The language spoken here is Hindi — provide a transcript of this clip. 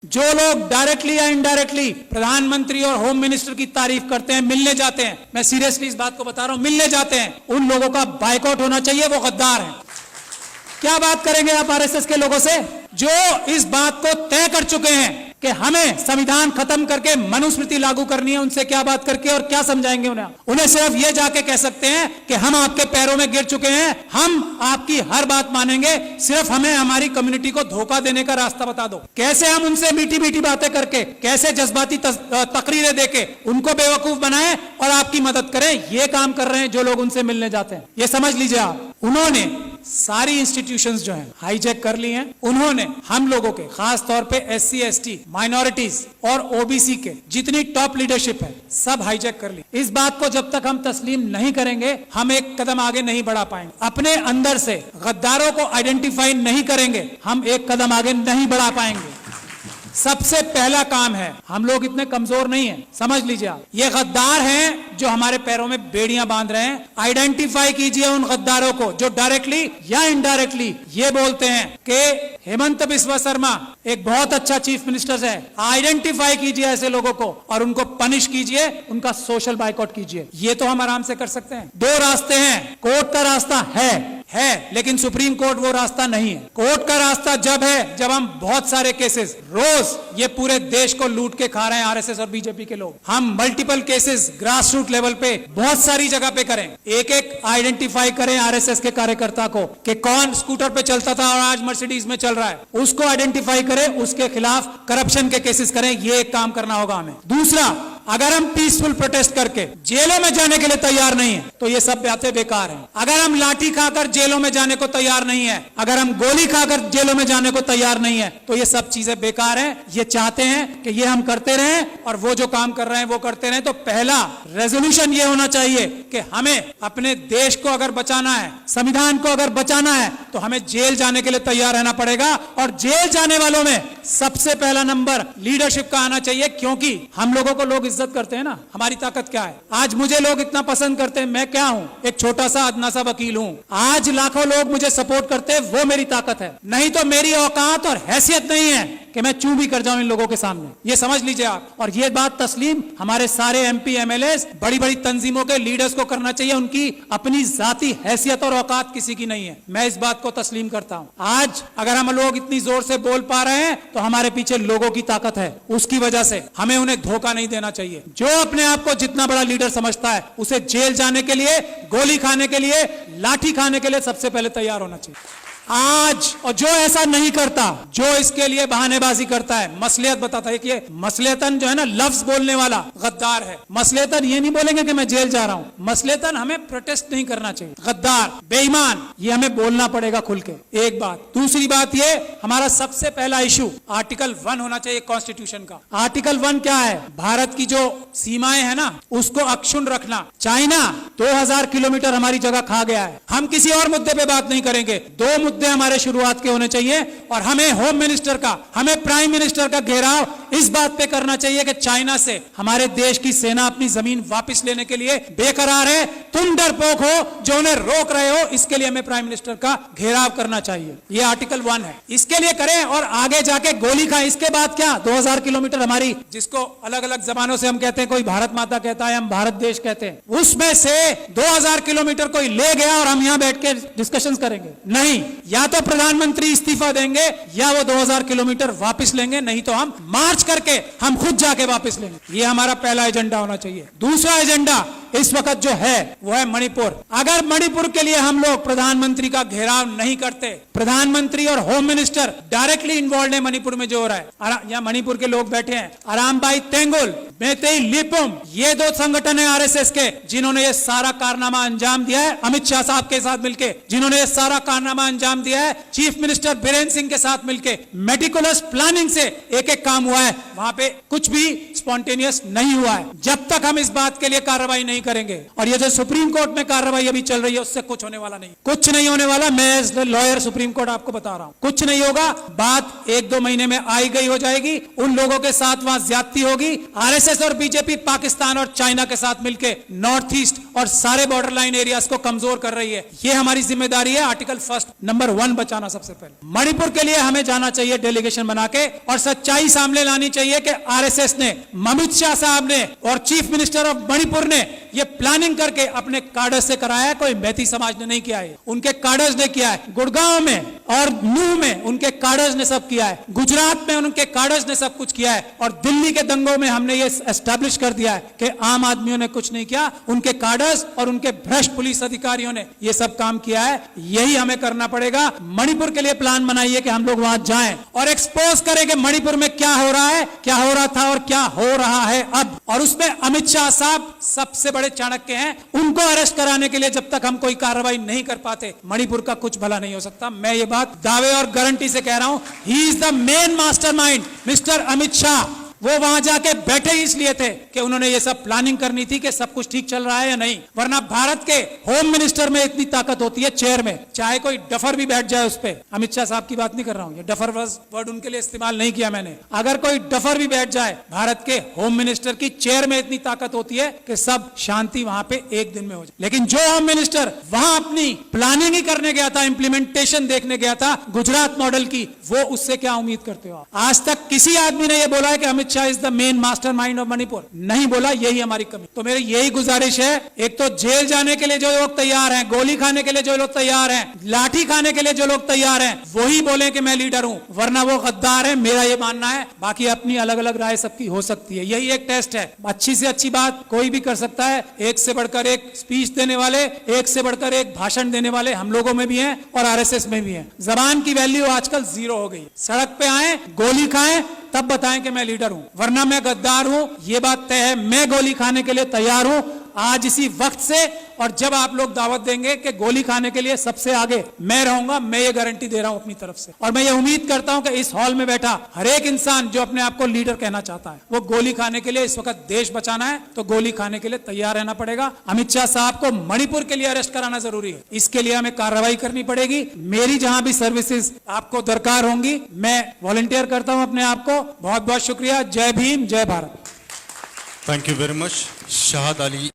जो लोग डायरेक्टली या इनडायरेक्टली प्रधानमंत्री और होम मिनिस्टर की तारीफ करते हैं, मिलने जाते हैं, मैं सीरियसली इस बात को बता रहा हूं, मिलने जाते हैं, उन लोगों का बायकॉट होना चाहिए, वो गद्दार हैं। क्या बात करेंगे आप आरएसएस के लोगों से जो इस बात को तय कर चुके हैं कि हमें संविधान खत्म करके मनुस्मृति लागू करनी है? उनसे क्या बात करके और क्या समझाएंगे उन्हें सिर्फ ये जाके कह सकते हैं कि हम आपके पैरों में गिर चुके हैं, हम आपकी हर बात मानेंगे, सिर्फ हमें हमारी कम्युनिटी को धोखा देने का रास्ता बता दो। कैसे हम उनसे मीठी मीठी बातें करके, कैसे जज्बाती तकरीरें देके उनको बेवकूफ बनाएं और आपकी मदद करें, ये काम कर रहे हैं जो लोग उनसे मिलने जाते हैं। ये समझ लीजिए आप, उन्होंने सारी इंस्टीट्यूशंस जो हैं हाईजैक कर ली हैं। उन्होंने हम लोगों के, खास तौर पे एससी एसटी, माइनॉरिटीज और ओबीसी के जितनी टॉप लीडरशिप है सब हाईजैक कर ली। इस बात को जब तक हम तस्लीम नहीं करेंगे हम एक कदम आगे नहीं बढ़ा पाएंगे। अपने अंदर से गद्दारों को आइडेंटिफाई नहीं करेंगे हम एक कदम आगे नहीं बढ़ा पाएंगे। सबसे पहला काम है, हम लोग इतने कमजोर नहीं हैं, समझ लीजिए आप, ये गद्दार हैं जो हमारे पैरों में बेड़ियां बांध रहे हैं। आइडेंटिफाई कीजिए उन गद्दारों को जो डायरेक्टली या इनडायरेक्टली ये बोलते हैं कि हेमंत बिस्वा शर्मा एक बहुत अच्छा चीफ मिनिस्टर है। आइडेंटिफाई कीजिए ऐसे लोगों को और उनको पनिश कीजिए, उनका सोशल बाइकआउट कीजिए। ये तो हम आराम से कर सकते हैं। दो रास्ते हैं, कोर्ट का रास्ता है, लेकिन सुप्रीम कोर्ट वो रास्ता नहीं है। कोर्ट का रास्ता जब है जब हम बहुत सारे केसेस, रोज ये पूरे देश को लूट के खा रहे हैं आरएसएस और बीजेपी के लोग, हम multiple cases grass root level पे बहुत सारी जगह पे करें, एक एक आइडेंटिफाई करें आरएसएस के कार्यकर्ता को कि कौन स्कूटर पे चलता था और आज मर्सिडीज में चल रहा है, उसको आइडेंटिफाई करें, उसके खिलाफ करप्शन के केसेस करें। ये एक काम करना होगा हमें। दूसरा, अगर हम पीसफुल प्रोटेस्ट करके जेलों में जाने के लिए तैयार नहीं है तो ये सब बातें बेकार हैं। अगर हम लाठी खाकर जेलों में जाने को तैयार नहीं है, अगर हम गोली खाकर जेलों में जाने को तैयार नहीं है तो ये सब चीजें बेकार हैं। ये चाहते हैं कि ये हम करते रहें और वो जो काम कर रहे हैं वो करते रहें। तो पहला रेजोल्यूशन ये होना चाहिए कि हमें अपने देश को अगर बचाना है, संविधान को अगर बचाना है तो हमें जेल जाने के लिए तैयार रहना पड़ेगा। और जेल जाने वालों में सबसे पहला नंबर लीडरशिप का आना चाहिए, क्योंकि हम लोगों को लोग इज्जत करते हैं ना, हमारी ताकत क्या है। आज मुझे लोग इतना पसंद करते हैं, मैं क्या हूं, एक छोटा सा अदना सा वकील हूं। आज लाखों लोग मुझे सपोर्ट करते हैं, वो मेरी ताकत है। नहीं तो मेरी औकात और हैसियत नहीं है कि मैं चूं भी कर जाऊं इन लोगों के सामने। ये समझ लीजिए आप। और ये बात तस्लीम हमारे सारे एमपी एमएलए, बड़ी बड़ी तंजीमों के लीडर्स को करना चाहिए। उनकी अपनी जाती हैसियत और औकात किसी की नहीं है, मैं इस बात को तस्लीम करता हूं। आज अगर हम लोग इतनी जोर से बोल पा रहे हैं तो हमारे पीछे लोगों की ताकत है, उसकी वजह से हमें उन्हें धोखा नहीं देना चाहिए। जो अपने आप को जितना बड़ा लीडर समझता है उसे जेल जाने के लिए, गोली खाने के लिए, लाठी खाने के लिए सबसे पहले तैयार होना चाहिए आज। और जो ऐसा नहीं करता, जो इसके लिए बहानेबाजी करता है, मसलियत बताता है कि ये मसलियतन जो है ना, लफ्ज बोलने वाला गद्दार है। मसलियतन ये नहीं बोलेंगे कि मैं जेल जा रहा हूं, मसलियतन हमें प्रोटेस्ट नहीं करना चाहिए। गद्दार, बेईमान, ये हमें बोलना पड़ेगा खुल के, एक बात। दूसरी बात, ये हमारा सबसे पहला इशू आर्टिकल 1 होना चाहिए कॉन्स्टिट्यूशन का। आर्टिकल 1 क्या है? भारत की जो सीमाएं है ना उसको अक्षुण्ण रखना। चाइना 2000 किलोमीटर हमारी जगह खा गया है। हम किसी और मुद्दे पे बात नहीं करेंगे, दो मुद्दे हमारे शुरुआत के होने चाहिए। और हमें होम मिनिस्टर का, हमें प्राइम मिनिस्टर का घेराव इस बात पे करना चाहिए कि चाइना से हमारे देश की सेना अपनी जमीन वापस लेने के लिए बेकरार है। तुम डरपोक हो जो उन्हें रोक रहे हो, इसके लिए हमें प्राइम मिनिस्टर का घेराव करना चाहिए। ये आर्टिकल 1 है, इसके लिए करें। और आगे जाके गोली खाएं, इसके बाद क्या? 2000 किलोमीटर हमारी, जिसको अलग अलग जबानों से हम कहते हैं, कोई भारत माता कहता है, हम भारत देश कहते हैं, उसमें से 2000 किलोमीटर कोई ले गया और हम यहां बैठ के डिस्कशन करेंगे? नहीं, या तो प्रधानमंत्री इस्तीफा देंगे या वो 2000 किलोमीटर वापस लेंगे, नहीं तो हम मार्च करके हम खुद जाके वापस लेंगे। ये हमारा पहला एजेंडा होना चाहिए। दूसरा एजेंडा इस वक्त जो है वो है मणिपुर। अगर मणिपुर के लिए हम लोग प्रधानमंत्री का घेराव नहीं करते, प्रधानमंत्री और होम मिनिस्टर डायरेक्टली इन्वॉल्व है मणिपुर में जो हो रहा है, यहाँ मणिपुर के लोग बैठे हैं, अरामबाई तेंगुल, मेतेई लिपुम, ये दो संगठन है आरएसएस के जिन्होंने ये सारा कारनामा अंजाम दिया है। अमित शाह साहब के साथ मिलकर जिन्होंने ये सारा कारनामा अंजाम दिया है, चीफ मिनिस्टर बीरेन सिंह के साथ मिलकर मेटिकुलस प्लानिंग से एक एक काम हुआ है। है वहां पे कुछ भी स्पॉन्टेनियस नहीं हुआ है। जब तक हम इस बात के लिए कार्रवाई नहीं करेंगे, और ये जो सुप्रीम कोर्ट में कार्रवाई अभी चल रही है उससे कुछ होने वाला नहीं, कुछ नहीं होने वाला। मैं एज लॉयर सुप्रीम कोर्ट आपको बता रहा हूं, कुछ नहीं होगा। बात 1-2 महीने में आई गई हो जाएगी। उन लोगों के साथ वहां ज्यादती होगी। आरएसएस और बीजेपी पाकिस्तान और चाइना के साथ मिलकर नॉर्थ ईस्ट और सारे बॉर्डर लाइन एरियाज को कमजोर कर रही है। ये हमारी जिम्मेदारी है। आर्टिकल 1 नंबर 1 बचाना सबसे पहले। मणिपुर के लिए हमें जाना चाहिए डेलीगेशन बना के, और सच्चाई सामने लानी चाहिए कि आरएसएस ने, अमित शाह साहब ने और चीफ मिनिस्टर ऑफ मणिपुर ने ये प्लानिंग करके अपने कार्डर्स से कराया है। कोई मैती समाज ने नहीं किया है, उनके कार्डर्स ने किया है। गुड़गांव में और नूह में उनके कार्डर्स ने सब किया है। गुजरात में उनके कार्डर्स ने सब कुछ किया है। और दिल्ली के दंगों में हमने ये एस्टैब्लिश कर दिया है कि आम आदमियों ने कुछ नहीं किया, उनके कार्डर्स और उनके भ्रष्ट पुलिस अधिकारियों ने ये सब काम किया है। यही हमें करना पड़ेगा। मणिपुर के लिए प्लान बनाइए कि हम लोग वहां जाएं और एक्सपोज करें कि मणिपुर में क्या हो रहा है, क्या हो रहा था और क्या हो रहा है अब। और उसमें अमित शाह साहब सबसे बड़े चाणक्य हैं। उनको अरेस्ट कराने के लिए जब तक हम कोई कार्रवाई नहीं कर पाते, मणिपुर का कुछ भला नहीं हो सकता। मैं ये बात दावे और गारंटी से कह रहा हूं। He is the main mastermind, mister Amit Shah. वो वहां जाके बैठे ही इसलिए थे कि उन्होंने ये सब प्लानिंग करनी थी कि सब कुछ ठीक चल रहा है या नहीं। वरना भारत के होम मिनिस्टर में इतनी ताकत होती है, चेयर में, चाहे कोई डफर भी बैठ जाए उस पे। अमित शाह साहब की बात नहीं कर रहा हूं, ये डफर वर्ड उनके लिए इस्तेमाल नहीं किया मैंने। अगर कोई डफर भी बैठ जाए, भारत के होम मिनिस्टर की चेयर में इतनी ताकत होती है कि सब शांति वहां पे एक दिन में हो जाए। लेकिन जो होम मिनिस्टर वहां अपनी प्लानिंग ही करने गया था, इंप्लीमेंटेशन देखने गया था गुजरात मॉडल की, वो उससे क्या उम्मीद करते हो? आज तक किसी आदमी ने यह बोला है कि Amit Shah is the main mastermind of Manipur? नहीं बोला। यही हमारी कमी। तो मेरी यही गुजारिश है, एक तो जेल जाने के लिए जो लोग तैयार हैं, गोली खाने के लिए जो लोग तैयार हैं, लाठी खाने के लिए जो लोग तैयार हैं, वही बोले कि मैं लीडर हूं, वरना वो गद्दार है। मेरा ये मानना है। बाकी अपनी अलग अलग राय सबकी हो सकती है। यही एक टेस्ट है। अच्छी से अच्छी बात कोई भी कर सकता है। एक से बढ़कर एक स्पीच देने वाले, एक से बढ़कर एक भाषण देने वाले हम लोगों में भी हैं और आरएसएस में भी हैं। जबान की वैल्यू आजकल 0 हो गई। सड़क पे आए, गोली खाएं, तब बताएं कि मैं लीडर हूं, वरना मैं गद्दार हूं। ये बात तय है। मैं गोली खाने के लिए तैयार हूं आज इसी वक्त से। और जब आप लोग दावत देंगे कि गोली खाने के लिए सबसे आगे मैं रहूंगा, मैं ये गारंटी दे रहा हूं अपनी तरफ से। और मैं ये उम्मीद करता हूं कि इस हॉल में बैठा हर एक इंसान जो अपने आप को लीडर कहना चाहता है, वो गोली खाने के लिए, इस वक्त देश बचाना है तो गोली खाने के लिए तैयार रहना पड़ेगा। अमित शाह साहब को मणिपुर के लिए अरेस्ट कराना जरूरी है। इसके लिए हमें कार्रवाई करनी पड़ेगी। मेरी जहां भी सर्विसेज आपको दरकार होंगी, मैं वॉलंटियर करता हूं अपने आप को। बहुत बहुत शुक्रिया। जय भीम, जय Bharat. Thank you very much, Shahad Ali.